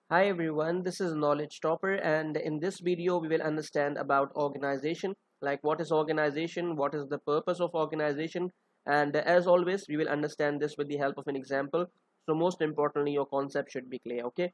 Hi everyone, this is Knowledge Topper, and in this video we will understand about organization, like what is organization, what is the purpose of organization, and as always we will understand this with the help of an example. So most importantly, your concept should be clear. Okay,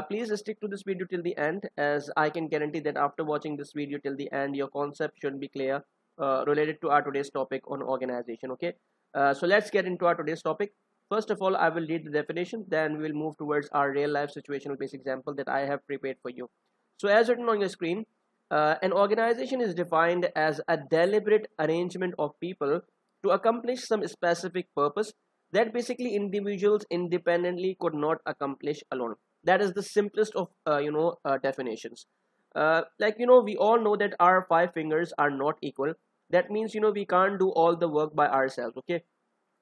please stick to this video till the end, as I can guarantee that after watching this video till the end, your concept should be clear related to our today's topic on organization. Okay, so let's get into our today's topic. First of all, I will read the definition, then we will move towards our real life situational based example that I have prepared for you. So as written on your screen, an organization is defined as a deliberate arrangement of people to accomplish some specific purpose that basically individuals independently could not accomplish alone. That is the simplest of definitions. We all know that our five fingers are not equal. That means we can't do all the work by ourselves. Okay,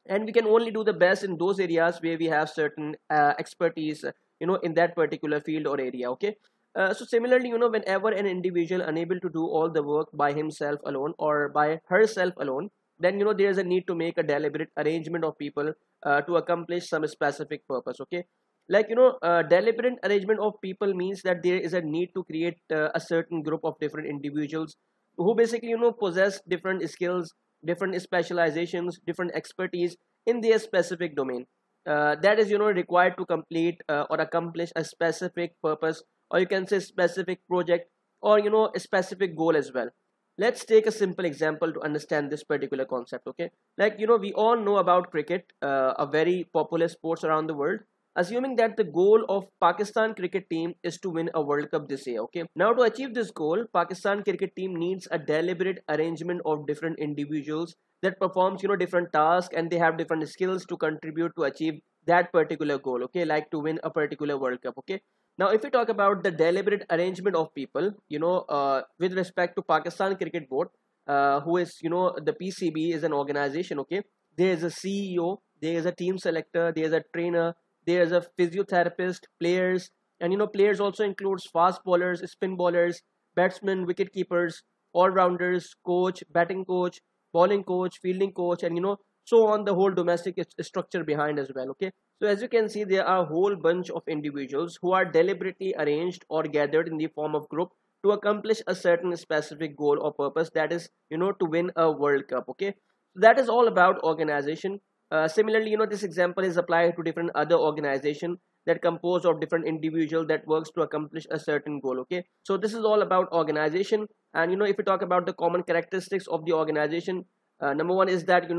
and we can only do the best in those areas where we have certain expertise in that particular field or area. Okay, so similarly, whenever an individual unable to do all the work by himself alone or by herself alone, then there is a need to make a deliberate arrangement of people to accomplish some specific purpose. Okay, deliberate arrangement of people means that there is a need to create a certain group of different individuals who basically possess different skills, different specializations, different expertise in their specific domain, that is required to complete or accomplish a specific purpose, or you can say specific project, or a specific goal as well. Let's take a simple example to understand this particular concept. Okay, we all know about cricket, a very popular sports around the world. Assuming that the goal of Pakistan cricket team is to win a World Cup this year. Okay, now to achieve this goal, Pakistan cricket team needs a deliberate arrangement of different individuals that performs different tasks, and they have different skills to contribute to achieve that particular goal. Okay, like to win a particular World Cup. Okay, now if we talk about the deliberate arrangement of people, with respect to Pakistan cricket board, who is the PCB is an organization. Okay, there is a CEO, there is a team selector, there is a trainer, there's a physiotherapist, players, and players also includes fast bowlers, spin bowlers, batsmen, wicket keepers, all rounders, coach, batting coach, bowling coach, fielding coach, and so on, the whole domestic structure behind as well. Okay, so as you can see, there are a whole bunch of individuals who are deliberately arranged or gathered in the form of group to accomplish a certain specific goal or purpose, that is to win a World Cup. Okay, so that is all about organization. Similarly, this example is applied to different other organization that compose of different individual that works to accomplish a certain goal. Okay, so this is all about organization. And if we talk about the common characteristics of the organization, number one is that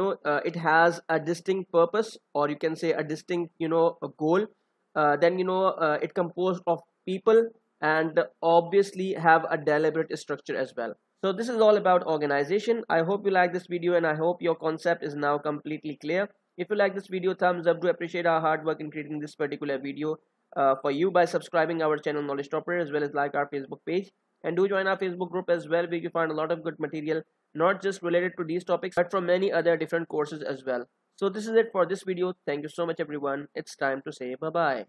it has a distinct purpose, or you can say a distinct a goal. Then it composed of people, and obviously have a deliberate structure as well. So this is all about organization. I hope you like this video, and I hope your concept is now completely clear. If you like this video, thumbs up. Do appreciate our hard work in creating this particular video for you by subscribing our channel Knowledge Topper, as well as like our Facebook page. And do join our Facebook group as well, where you find a lot of good material, not just related to these topics, but from many other different courses as well. So this is it for this video. Thank you so much everyone. It's time to say bye-bye.